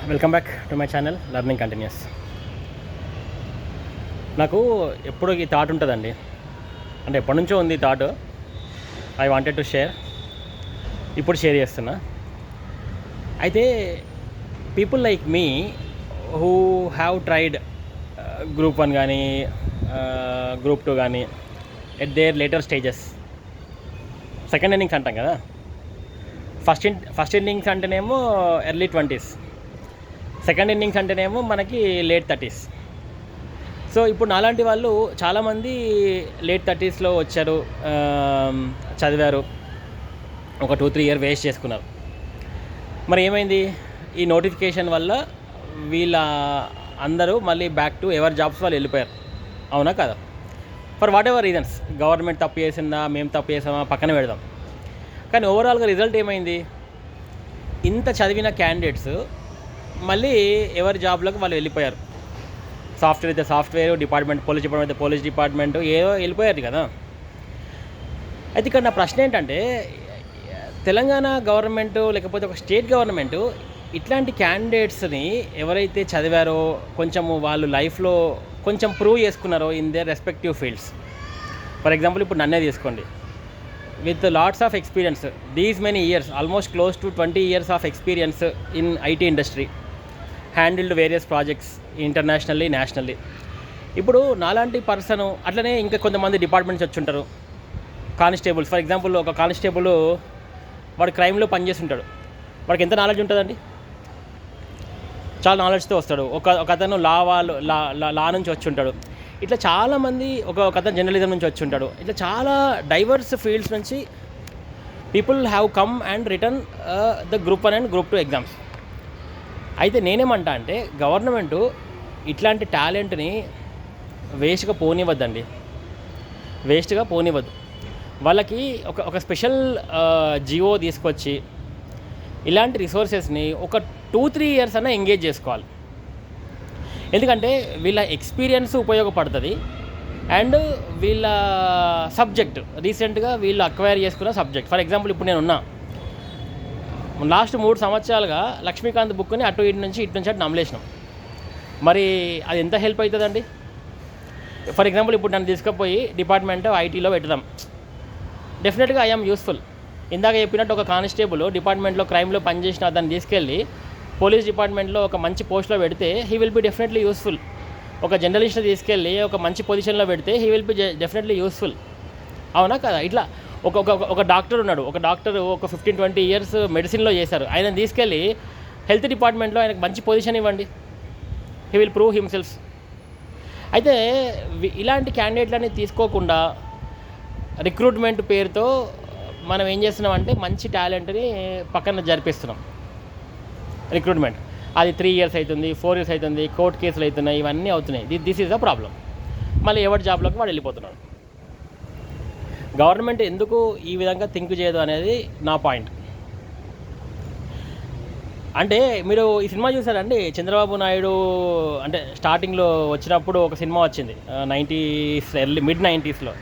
Welcome back to my channel learning continues. నాకు ఎప్పుడు ఈ థాట్ ఉంటుందండి, అంటే ఎప్పటి నుంచో ఉంది thought. I wanted to share, ఇప్పుడు షేర్ చేస్తున్నా. అయితే people like me who have tried group 1 కానీ గ్రూప్ 2 కానీ at their later stages, second innings అంటాం కదా. ఫస్ట్ ఇన్నింగ్స్ అంటేనేమో ఎర్లీ 20s, సెకండ్ ఇన్నింగ్స్ అంటేనేమో మనకి లేట్ 30s. సో ఇప్పుడు నాలాంటి వాళ్ళు చాలామంది లేట్ 30sలో వచ్చారు, చదివారు, ఒక 2-3 ఇయర్ వేస్ట్ చేసుకున్నారు. మరి ఏమైంది? ఈ నోటిఫికేషన్ వల్ల వీళ్ళ అందరూ మళ్ళీ బ్యాక్ టు ఎవర్ జాబ్స్ వాళ్ళు వెళ్ళిపోయారు. అవునా కదా? For what ever reasons, government తప్పు చేసిందా, మేము తప్పు చేసామా పక్కన పెడదాం. కానీ ఓవరాల్గా రిజల్ట్ ఏమైంది? ఇంత చదివిన క్యాండిడేట్స్ మళ్ళీ ఎవరి జాబ్లోకి వాళ్ళు వెళ్ళిపోయారు. సాఫ్ట్వేర్ అయితే సాఫ్ట్వేర్ డిపార్ట్మెంట్, పోలీస్ డిపార్ట్మెంట్ అయితే పోలీస్ డిపార్ట్మెంట్, ఏదో వెళ్ళిపోయారు కదా. అయితే ఇక్కడ నా ప్రశ్న ఏంటంటే, తెలంగాణ గవర్నమెంటు లేకపోతే ఒక స్టేట్ గవర్నమెంటు ఇట్లాంటి క్యాండిడేట్స్ని ఎవరైతే చదివారో, కొంచెము వాళ్ళు లైఫ్లో కొంచెం ప్రూవ్ చేసుకున్నారో in their respective fields. For example ఇప్పుడు నన్నే తీసుకోండి, with lots of experience, these many years, almost close to 20 years of experience in IT industry, handled various projects internationally, nationally. ఇప్పుడు నాలాంటి పర్సన్ అట్లనే ఇంకా కొంతమంది డిపార్ట్మెంట్స్ వచ్చి ఉంటారు. కానిస్టేబుల్స్, ఫర్ ఎగ్జాంపుల్ ఒక కానిస్టేబుల్ వాడు క్రైమ్లో పనిచేసి ఉంటాడు. వాడికి ఎంత నాలెడ్జ్ ఉంటుందండి? చాలా నాలెడ్జ్తో వస్తాడు. ఒక అతను లా నుంచి వచ్చి ఉంటాడు. ఇట్లా చాలామంది, ఒక అతను జర్నలిజం నుంచి వచ్చి ఉంటాడు. ఇట్లా చాలా డైవర్స్ ఫీల్డ్స్ నుంచి people have come and return the group 1 and group 2 exams. అయితే నేనేమంటా అంటే, గవర్నమెంటు ఇట్లాంటి టాలెంట్ని వేస్ట్గా పోనివ్వద్దండి, వేస్ట్గా పోనివ్వద్దు. వాళ్ళకి ఒక స్పెషల్ జియో తీసుకొచ్చి ఇలాంటి రిసోర్సెస్ని ఒక 2-3 ఇయర్స్ అన్నా ఎంగేజ్ చేసుకోవాలి. ఎందుకంటే వీళ్ళ ఎక్స్పీరియన్స్ ఉపయోగపడుతుంది అండ్ వీళ్ళ సబ్జెక్ట్, రీసెంట్గా వీళ్ళు అక్వైర్ చేసుకున్న సబ్జెక్ట్. ఫర్ ఎగ్జాంపుల్ ఇప్పుడు నేను ఉన్నా, లాస్ట్ 3 సంవత్సరాలుగా లక్ష్మీకాంత్ బుక్ని ఇటు నుంచి అటు నమ్మలేసినాం. మరి అది ఎంత హెల్ప్ అవుతుందండి? ఫర్ ఎగ్జాంపుల్ ఇప్పుడు నన్ను తీసుకుపోయి డిపార్ట్మెంట్ ఐటీలో పెట్టడం, డెఫినెట్గా ఐఎమ్ యూస్ఫుల్. ఇందాక చెప్పినట్టు ఒక కానిస్టేబుల్ డిపార్ట్మెంట్లో క్రైమ్లో పనిచేసిన అతను తీసుకెళ్ళి పోలీస్ డిపార్ట్మెంట్లో ఒక మంచి పోస్ట్లో పెడితే he will be definitely useful. ఒక జర్నలిస్ట్ని తీసుకెళ్ళి ఒక మంచి పొజిషన్లో పెడితే he will be definitely useful. అవునా కదా? ఇట్లా ఒక డాక్టర్ ఉన్నాడు, ఒక డాక్టర్ ఒక 15-20 ఇయర్స్ మెడిసిన్లో చేశారు. ఆయన తీసుకెళ్ళి హెల్త్ డిపార్ట్మెంట్లో ఆయనకు మంచి పొజిషన్ ఇవ్వండి, హీ విల్ ప్రూవ్ హిమ్సెల్ఫ్. అయితే ఇలాంటి క్యాండిడేట్లని తీసుకోకుండా రిక్రూట్మెంట్ పేరుతో మనం ఏం చేస్తున్నామంటే, మంచి టాలెంట్ని పక్కన జరిపిస్తున్నాం. రిక్రూట్మెంట్ అది 3 ఇయర్స్ అవుతుంది, 4 ఇయర్స్ అవుతుంది, కోర్టు కేసులు అవుతున్నాయి, ఇవన్నీ అవుతున్నాయి. This is the problem. మళ్ళీ ఎవరి జాబ్లోకి వాడు వెళ్ళిపోతున్నాడు. గవర్నమెంట్ ఎందుకు ఈ విధంగా థింక్ చేయదు అనేది నా పాయింట్. అంటే మీరు ఈ సినిమా చూసారండి, చంద్రబాబు నాయుడు అంటే స్టార్టింగ్లో వచ్చినప్పుడు ఒక సినిమా వచ్చింది 90s, మిడ్ 90sలో,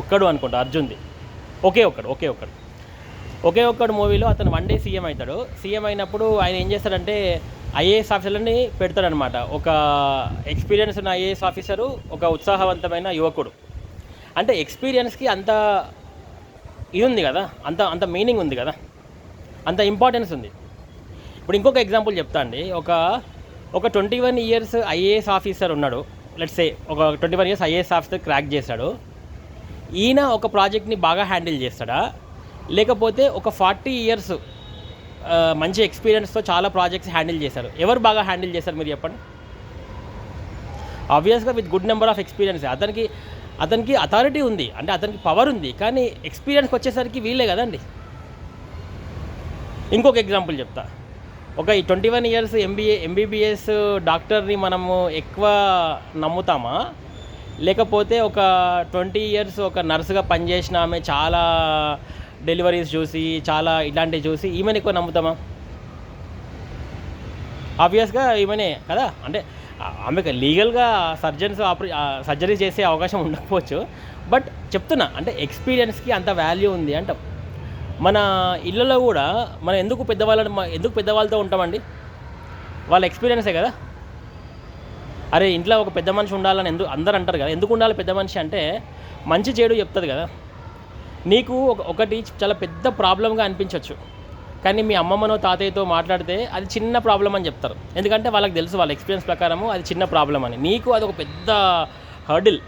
ఒక్కడు అనుకుంటా, అర్జున్ది, ఒకే ఒక్కడు మూవీలో అతను 1 డే సీఎం అవుతాడు. సీఎం అయినప్పుడు ఆయన ఏం చేస్తాడంటే, ఐఏఎస్ ఆఫీసర్లని పెడతాడనమాట. ఒక ఎక్స్పీరియన్స్ ఉన్న ఐఏఎస్ ఆఫీసరు, ఒక ఉత్సాహవంతమైన యువకుడు. అంటే ఎక్స్పీరియన్స్కి అంత ఇది ఉంది కదా, అంత మీనింగ్ ఉంది కదా, అంత ఇంపార్టెన్స్ ఉంది. ఇప్పుడు ఇంకొక ఎగ్జాంపుల్ చెప్తా అండి. ఒక 21 ఇయర్స్ ఐఏఎస్ ఆఫీసర్ ఉన్నాడు, లెట్స్ సే ఒక 21 ఇయర్స్ ఐఏఎస్ ఆఫీసర్ క్రాక్ చేశాడు. ఈయన ఒక ప్రాజెక్ట్ని బాగా హ్యాండిల్ చేస్తాడా, లేకపోతే ఒక 40 ఇయర్స్ మంచి ఎక్స్పీరియన్స్తో చాలా ప్రాజెక్ట్స్ హ్యాండిల్ చేశారు? ఎవరు బాగా హ్యాండిల్ చేశారు మీరు చెప్పండి? ఆబ్వియస్గా with good number of experience. అతనికి అథారిటీ ఉంది, అంటే అతనికి పవర్ ఉంది, కానీ ఎక్స్పీరియన్స్కి వచ్చేసరికి వీళ్ళే కదండి. ఇంకొక ఎగ్జాంపుల్ చెప్తా. ఒక 21 ఇయర్స్ ఎంబీబీఎస్ డాక్టర్ని మనము ఎక్కువ నమ్ముతామా, లేకపోతే ఒక 20 ఇయర్స్ ఒక నర్సుగా పనిచేసిన ఆమె చాలా డెలివరీస్ చూసి, చాలా ఇలాంటివి చూసి ఈమెను ఎక్కువ నమ్ముతామా? ఆబ్వియస్గా ఈమెనే కదా. అంటే ఆమెకు లీగల్గా సర్జరీ చేసే అవకాశం ఉండకపోవచ్చు, బట్ చెప్తున్నా, అంటే ఎక్స్పీరియన్స్కి అంత వాల్యూ ఉంది అంట. మన ఇళ్ళలో కూడా మనం ఎందుకు పెద్దవాళ్ళతో ఉంటామండి? వాళ్ళ ఎక్స్పీరియన్సే కదా. అరే ఇంట్లో ఒక పెద్ద మనిషి ఉండాలని అందరు అంటారు కదా, ఎందుకు ఉండాలి పెద్ద మనిషి అంటే మంచి చెడు చెప్తుంది కదా. నీకు ఒకటి చాలా పెద్ద ప్రాబ్లంగా అనిపించవచ్చు, కానీ మీ అమ్మమ్మనో తాతయ్యతో మాట్లాడితే అది చిన్న ప్రాబ్లం అని చెప్తారు, ఎందుకంటే వాళ్ళకి తెలుసు వాళ్ళ ఎక్స్పీరియన్స్ ప్రకారము అది చిన్న ప్రాబ్లం అని. నీకు అది ఒక పెద్ద హర్డిల్,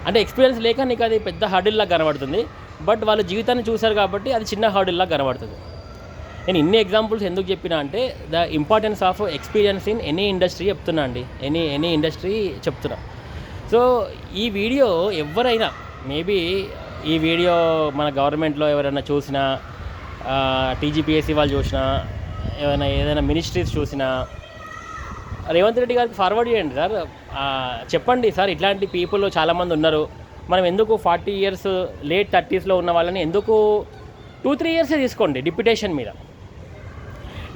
అంటే ఎక్స్పీరియన్స్ లేక నీకు అది పెద్ద హర్డిల్లా కనబడుతుంది, బట్ వాళ్ళ జీవితాన్ని చూశారు కాబట్టి అది చిన్న హర్డిల్లా కనబడుతుంది. నేను ఇన్ని ఎగ్జాంపుల్స్ ఎందుకు చెప్పినా అంటే the importance of experience in any industry చెప్తున్నా అండి, ఎనీ ఇండస్ట్రీ చెప్తున్నా. సో ఈ వీడియో ఎవరైనా మేబీ ఈ వీడియో మన గవర్నమెంట్లో ఎవరైనా చూసినా, టీజీపీఎస్సీ వాళ్ళు చూసినా, ఏదైనా మినిస్ట్రీస్ చూసినా రేవంత్ రెడ్డి గారికి ఫార్వర్డ్ చేయండి సార్, చెప్పండి సార్ ఇట్లాంటి పీపుల్ చాలామంది ఉన్నారు, మనం ఎందుకు 40 years లేట్ 30sలో ఉన్న వాళ్ళని ఎందుకు 2-3 years తీసుకోండి డిప్యుటేషన్ మీద.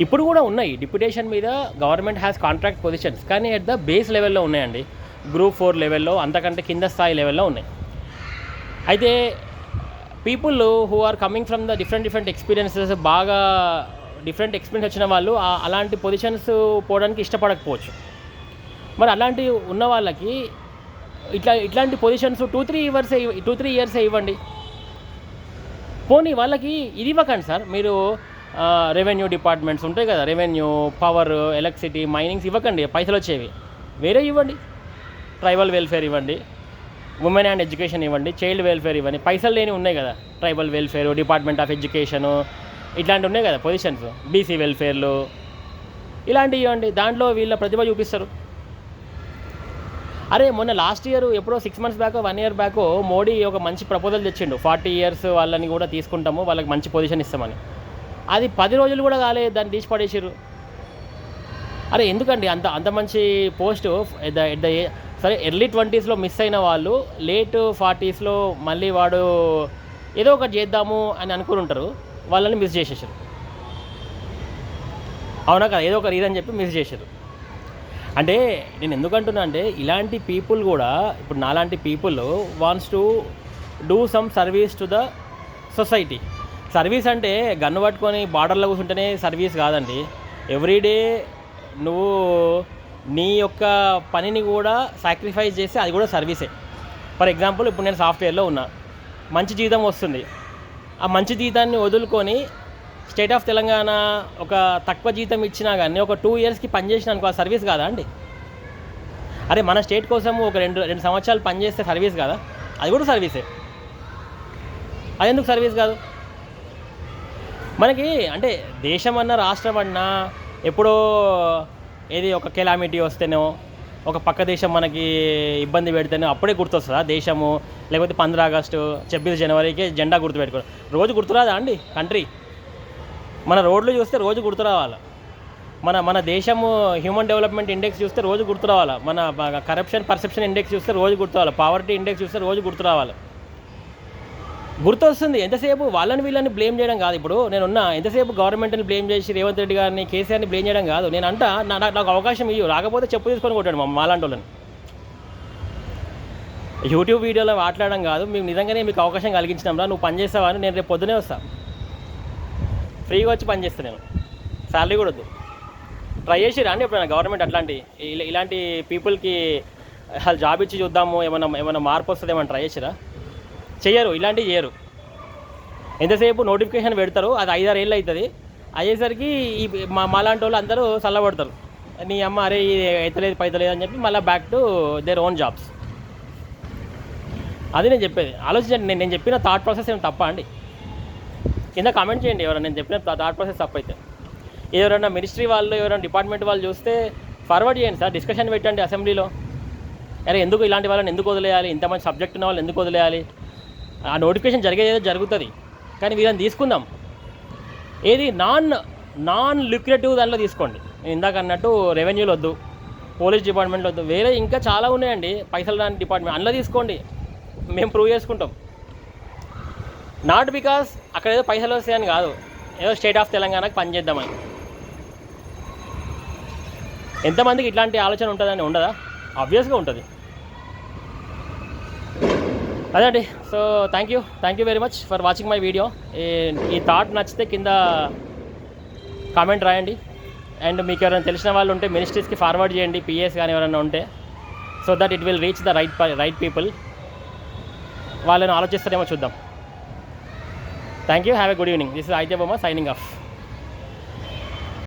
ఇప్పుడు కూడా ఉన్నాయి డిప్యుటేషన్ మీద, గవర్నమెంట్ హ్యాస్ కాంట్రాక్ట్ పొజిషన్స్, కానీ అట్ ద బేస్ లెవెల్లో ఉన్నాయండి, గ్రూప్ 4 లెవెల్లో, అంతకంటే కింద స్థాయి లెవెల్లో ఉన్నాయి. అయితే people who are coming from the different experiences, బాగా డిఫరెంట్ ఎక్స్పీరియన్స్ వచ్చిన వాళ్ళు అలాంటి పొజిషన్స్ పోవడానికి ఇష్టపడకపోవచ్చు. మరి అలాంటి ఉన్న వాళ్ళకి ఇట్లాంటి పొజిషన్స్ 2-3 years ఇవ్వండి. పోనీ వాళ్ళకి ఇది ఇవ్వకండి సార్, మీరు రెవెన్యూ డిపార్ట్మెంట్స్ ఉంటాయి కదా, రెవెన్యూ, పవర్, ఎలక్ట్రిసిటీ, మైనింగ్స్ ఇవ్వకండి, పైసలు వచ్చేవి వేరే ఇవ్వండి. ట్రైబల్ వెల్ఫేర్ ఇవ్వండి, ఉమెన్ అండ్ ఎడ్యుకేషన్ ఇవ్వండి, చైల్డ్ వెల్ఫేర్ ఇవ్వండి. పైసలు లేని ఉన్నాయి కదా, tribal welfare, department of education, ఇట్లాంటివి ఉన్నాయి కదా పొజిషన్స్, బీసీ వెల్ఫేర్లు, ఇలాంటివి ఇవ్వండి. దాంట్లో వీళ్ళ ప్రతిభ చూపిస్తారు. అరే మొన్న లాస్ట్ ఇయర్ ఎప్పుడో 6 months back, 1 year back Modi ఒక మంచి ప్రపోజల్ తెచ్చిండు, 40 years వాళ్ళని కూడా తీసుకుంటాము, వాళ్ళకి మంచి పొజిషన్ ఇస్తామని. అది 10 రోజులు కూడా కాలేదు, దాన్ని తీసి పడేసారు. అరే ఎందుకండి అంత మంచి పోస్టు సరే ఎర్లీ 20sలో మిస్ అయిన వాళ్ళు లేట్ 40sలో మళ్ళీ వాడు ఏదో ఒకటి చేద్దాము అని అనుకుని ఉంటారు, వాళ్ళని మిస్ చేసేసారు. అవునా కదా, ఏదో ఒక రీజన్ చెప్పి మిస్ చేశారు. అంటే నేను ఎందుకంటున్నా అంటే ఇలాంటి పీపుల్ కూడా, ఇప్పుడు నాలాంటి people wants to do some service to the society. Service అంటే గన్ను పట్టుకొని బార్డర్లో కూర్చుంటేనే సర్వీస్ కాదండి. ఎవ్రీడే నువ్వు నీ యొక్క పనిని కూడా సాక్రిఫైస్ చేస్తే అది కూడా సర్వీసే. ఫర్ ఎగ్జాంపుల్ ఇప్పుడు నేను సాఫ్ట్వేర్లో ఉన్నా, మంచి జీతం వస్తుంది, ఆ మంచి జీతాన్ని వదులుకొని స్టేట్ ఆఫ్ తెలంగాణ ఒక తక్కువ జీతం ఇచ్చినా కానీ ఒక 2 yearsకి పనిచేసిన అనుకో, ఆ సర్వీస్ కాదా అండి? అరే మన స్టేట్ కోసం ఒక 2 సంవత్సరాలు పనిచేస్తే సర్వీస్ కాదా? అది కూడా సర్వీసే. అది ఎందుకు సర్వీస్ కాదు? మనకి అంటే దేశం అన్నా రాష్ట్రం అన్నా ఎప్పుడో ఏది ఒక కెలామిటీ వస్తేనో, ఒక పక్క దేశం మనకి ఇబ్బంది పెడితేనో అప్పుడే గుర్తొస్తుందా దేశము? లేకపోతే 15 ఆగస్టు 26 జనవరికి జెండా గుర్తుపెట్టుకోవాలి, రోజు గుర్తురాదా అండి కంట్రీ? మన రోడ్లు చూస్తే రోజు గుర్తు రావాలి, మన దేశము హ్యూమన్ డెవలప్మెంట్ ఇండెక్స్ చూస్తే రోజు గుర్తు రావాలి, మన కరప్షన్ పర్సెప్షన్ ఇండెక్స్ చూస్తే రోజు గుర్తు రావాలి, పావర్టీ ఇండెక్స్ చూస్తే రోజు గుర్తు రావాలి. గుర్తు వస్తుంది. ఎంతసేపు వాళ్ళని వీళ్ళని బ్లేమ్ చేయడం కాదు. ఇప్పుడు నేనున్నా ఎంతసేపు గవర్నమెంట్ని బ్లేమ్ చేసి రేవంత్ రెడ్డి గారిని, కేసీఆర్ని బ్లేమ్ చేయడం కాదు. నేను నాకు అవకాశం ఇవ్వు, రాకపోతే చెప్పు తీసుకొని కొట్టాడు మాలాంటి వాళ్ళని. యూట్యూబ్ వీడియోలో మాట్లాడడం కాదు, మేము నిజంగానే మీకు అవకాశం కలిగించినాంరా, నువ్వు పని చేస్తావా అని. నేను రేపు పొద్దునే వస్తాను, ఫ్రీగా వచ్చి పని చేస్తాను, నేను శాలరీ కూడా వద్దు. ట్రై చేసిరా అండి ఎప్పుడైనా గవర్నమెంట్ ఇలాంటి పీపుల్కి అసలు జాబ్ ఇచ్చి చూద్దాము, ఏమైనా మార్పు వస్తుంది, ఏమైనా ట్రై చేసిరా? చెయ్యరు, ఇలాంటివి చేయరు. ఎంతసేపు నోటిఫికేషన్ పెడతారు, అది 5-6 ఏళ్ళు అవుతుంది, అయ్యేసరికి ఈ మాలాంటి వాళ్ళు అందరూ చల్లబడతారు. నీ అమ్మ అరే ఇది అవుతలేదు పైతలేదు అని చెప్పి మళ్ళీ back to their own jobs. అది నేను చెప్పేది. ఆలోచించండి, నేను చెప్పిన థాట్ ప్రాసెస్ ఏమి తప్ప అండి? కింద కామెంట్ చేయండి ఎవరైనా నేను చెప్పిన థాట్ ప్రాసెస్ తప్పైతే. ఎవరైనా మినిస్ట్రీ వాళ్ళు, ఎవరైనా డిపార్ట్మెంట్ వాళ్ళు చూస్తే ఫార్వర్డ్ చేయండి సార్, డిస్కషన్ పెట్టండి అసెంబ్లీలో. అరే ఎందుకు ఇలాంటి వాళ్ళని ఎందుకు వదిలేయాలి, ఇంతమంది సబ్జెక్ట్ ఉన్న వాళ్ళని ఎందుకు వదిలేయాలి? ఆ నోటిఫికేషన్ జరిగేది జరుగుతుంది, కానీ వీళ్ళని తీసుకుందాం. ఏది నాన్ లుక్రేటివ్ దాంట్లో తీసుకోండి. నేను ఇందాక అన్నట్టు రెవెన్యూలు వద్దు, పోలీస్ డిపార్ట్మెంట్లో వద్దు, వేరే ఇంకా చాలా ఉన్నాయండి పైసలు రాని డిపార్ట్మెంట్, అందులో తీసుకోండి, మేము ప్రూవ్ చేసుకుంటాం. నాట్ బికాస్ అక్కడ ఏదో పైసలు వస్తాయని కాదు, ఏదో స్టేట్ ఆఫ్ తెలంగాణకు పనిచేద్దామని. ఎంతమందికి ఇట్లాంటి ఆలోచన ఉంటుందని? ఉండదా? ఆబ్వియస్గా ఉంటుంది. అదే అండి. So thank you very much for watching my video. ఈ థాట్ నచ్చితే కింద కామెంట్ రాయండి. అండ్ మీకు ఎవరైనా తెలిసిన వాళ్ళు ఉంటే మినిస్ట్రీస్కి ఫార్వర్డ్ చేయండి, పిఎస్ కానీ ఎవరైనా ఉంటే, so that it will reach the right people. వాళ్ళని ఆలోచిస్తారేమో చూద్దాం. Thank you, have a good evening. This is Aditya బొమ్మ సైనింగ్ ఆఫ్.